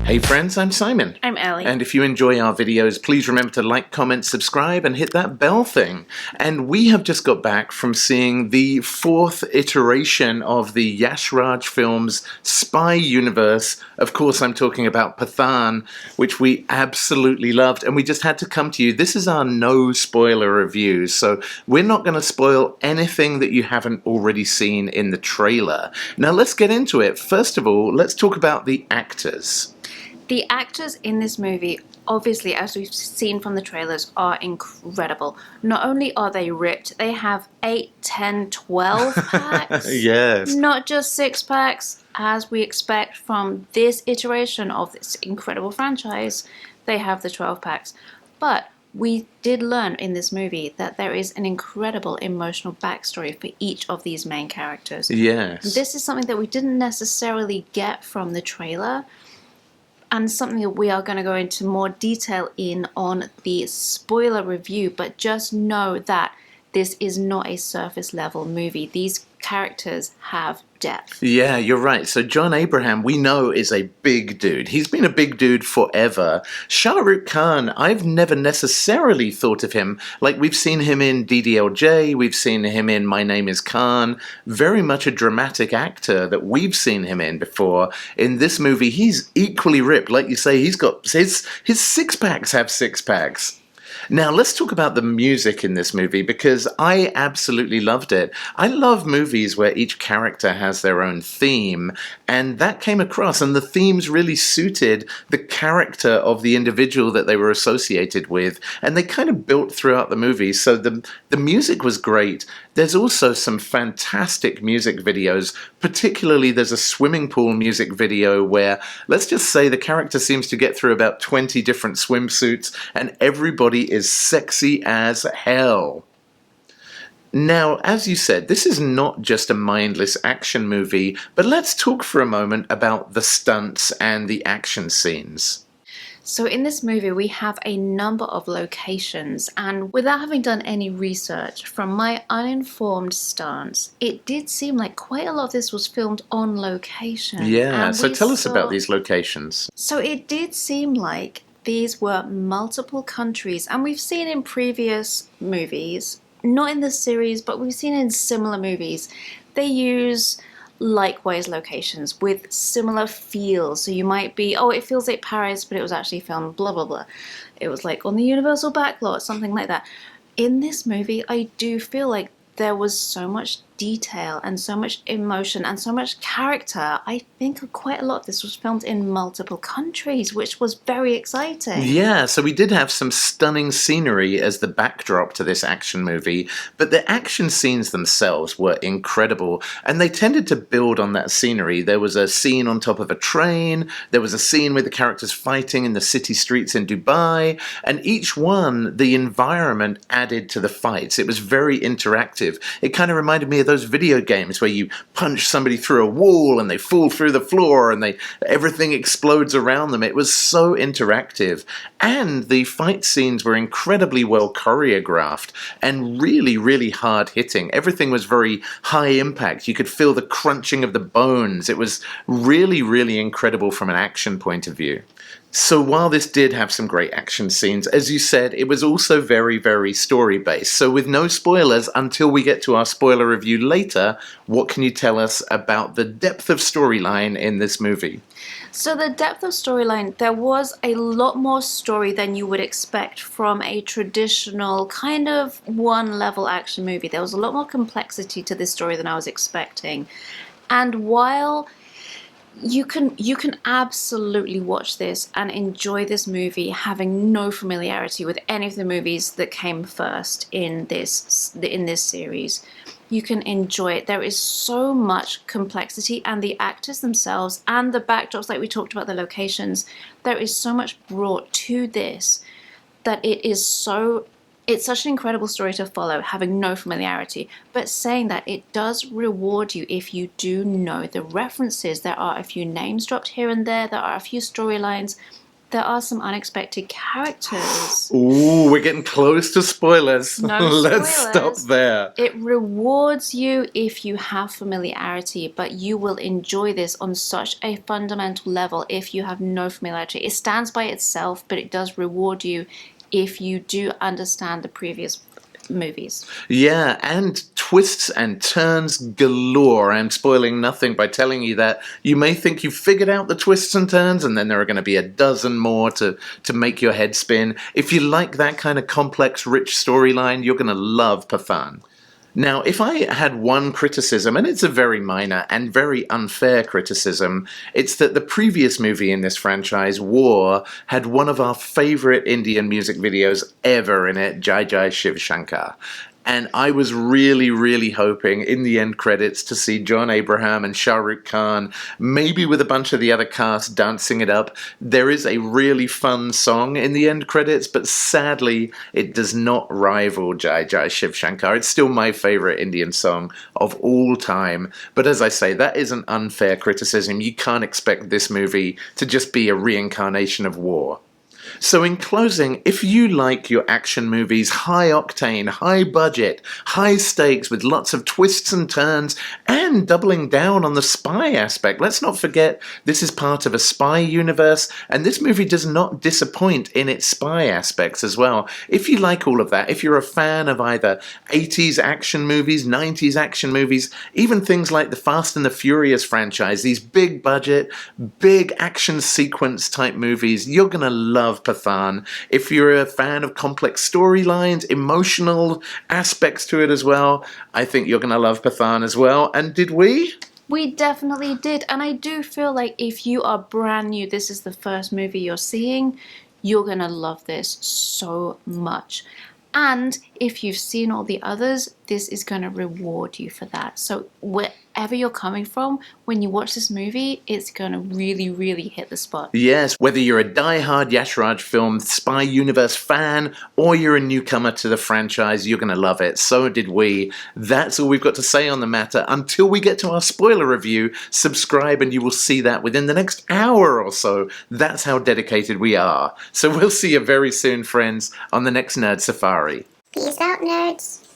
Hey friends, I'm Simon. I'm Ellie. And if you enjoy our videos, please remember to like, comment, subscribe, and hit that bell thing. And we have just got back from seeing the fourth iteration of the Yash Raj Films Spy Universe. Of course, I'm talking about Pathaan, which we absolutely loved. And we just had to come to you. This is our no spoiler review. So we're not going to spoil anything that you haven't already seen in the trailer. Now let's get into it. First of all, let's talk about the actors. The actors in this movie, obviously, as we've seen from the trailers, are incredible. Not only are they ripped, they have 8, 10, 12 packs. Yes. Not just 6 packs, as we expect from this iteration of this incredible franchise. They have the 12 packs. But we did learn in this movie that there is an incredible emotional backstory for each of these main characters. Yes. This is something that we didn't necessarily get from the trailer, and something that we are going to go into more detail in on the spoiler review, but just know that this is not a surface level movie. These characters have depth. Yeah, you're right. So John Abraham, we know, is a big dude. He's been a big dude forever. Shah Rukh Khan, I've never necessarily thought of him. Like, we've seen him in DDLJ, we've seen him in My Name is Khan. Very much a dramatic actor that we've seen him in before. In this movie, he's equally ripped. Like you say, he's got his six packs have six packs. Now, let's talk about the music in this movie, because I absolutely loved it. I love movies where each character has their own theme, and that came across, and the themes really suited the character of the individual that they were associated with, and they kind of built throughout the movie, so the music was great. There's also some fantastic music videos, particularly there's a swimming pool music video where, let's just say, the character seems to get through about 20 different swimsuits, and everybody is sexy as hell. Now, as you said, this is not just a mindless action movie, but let's talk for a moment about the stunts and the action scenes. So in this movie, we have a number of locations, and without having done any research, from my uninformed stance, it did seem like quite a lot of this was filmed on location. Yeah, so tell us about these locations. So it did seem like these were multiple countries, and we've seen in previous movies, not in this series, but we've seen in similar movies, they use likewise locations with similar feels. So you might be, oh, it feels like Paris, but it was actually filmed blah blah blah. It was like on the Universal backlot, something like that. In this movie, I do feel like there was so much detail and so much emotion and so much character. I think quite a lot of this was filmed in multiple countries, which was very exciting. Yeah, so we did have some stunning scenery as the backdrop to this action movie, but the action scenes themselves were incredible, and they tended to build on that scenery. There was a scene on top of a train, there was a scene with the characters fighting in the city streets in Dubai, and each one, the environment added to the fights. It was very interactive. It kind of reminded me of those video games where you punch somebody through a wall and they fall through the floor and everything explodes around them. It was so interactive. And the fight scenes were incredibly well choreographed and really, really hard hitting. Everything was very high impact. You could feel the crunching of the bones. It was really, really incredible from an action point of view. So while this did have some great action scenes, as you said, it was also very, very story-based. So with no spoilers, until we get to our spoiler review later, what can you tell us about the depth of storyline in this movie? So the depth of storyline, there was a lot more story than you would expect from a traditional kind of one-level action movie. There was a lot more complexity to this story than I was expecting. And while you can absolutely watch this and enjoy this movie having no familiarity with any of the movies that came first in this series. You can enjoy it. There is so much complexity, and the actors themselves and the backdrops, like we talked about, the locations, there is so much brought to this that it's such an incredible story to follow, having no familiarity. But saying that, it does reward you if you do know the references. There are a few names dropped here and there are a few storylines there are some unexpected characters. Ooh, we're getting close to spoilers. No Let's spoilers. stop there. It rewards you if you have familiarity, but you will enjoy this on such a fundamental level if you have no familiarity. It stands by itself, but it does reward you if you do understand the previous movies. Yeah, and twists and turns galore. I'm spoiling nothing by telling you that you may think you've figured out the twists and turns, and then there are going to be a dozen more to make your head spin. If you like that kind of complex, rich storyline, you're going to love Pathaan. Now, if I had one criticism, and it's a very minor and very unfair criticism, it's that the previous movie in this franchise, War, had one of our favorite Indian music videos ever in it, Jai Jai Shiv Shankar. And I was really, really hoping in the end credits to see John Abraham and Shah Rukh Khan, maybe with a bunch of the other cast dancing it up. There is a really fun song in the end credits, but sadly it does not rival Jai Jai Shiv Shankar. It's still my favorite Indian song of all time. But as I say, that is an unfair criticism. You can't expect this movie to just be a reincarnation of War. So in closing, if you like your action movies high octane, high budget, high stakes with lots of twists and turns and doubling down on the spy aspect, let's not forget this is part of a spy universe and this movie does not disappoint in its spy aspects as well. If you like all of that, if you're a fan of either 80s action movies, 90s action movies, even things like the Fast and the Furious franchise, these big budget, big action sequence type movies, you're going to love Pathaan. If you're a fan of complex storylines, emotional aspects to it as well, I think you're going to love Pathaan as well. And did we? We definitely did. And I do feel like if you are brand new, this is the first movie you're seeing, you're going to love this so much. And if you've seen all the others, this is going to reward you for that. So wherever you're coming from, when you watch this movie, it's going to really, really hit the spot. Yes, whether you're a die-hard Yash Raj Films Spy Universe fan or you're a newcomer to the franchise, you're going to love it. So did we. That's all we've got to say on the matter. Until we get to our spoiler review, subscribe and you will see that within the next hour or so. That's how dedicated we are. So we'll see you very soon, friends, on the next Nerd Safari. Peace out, nerds.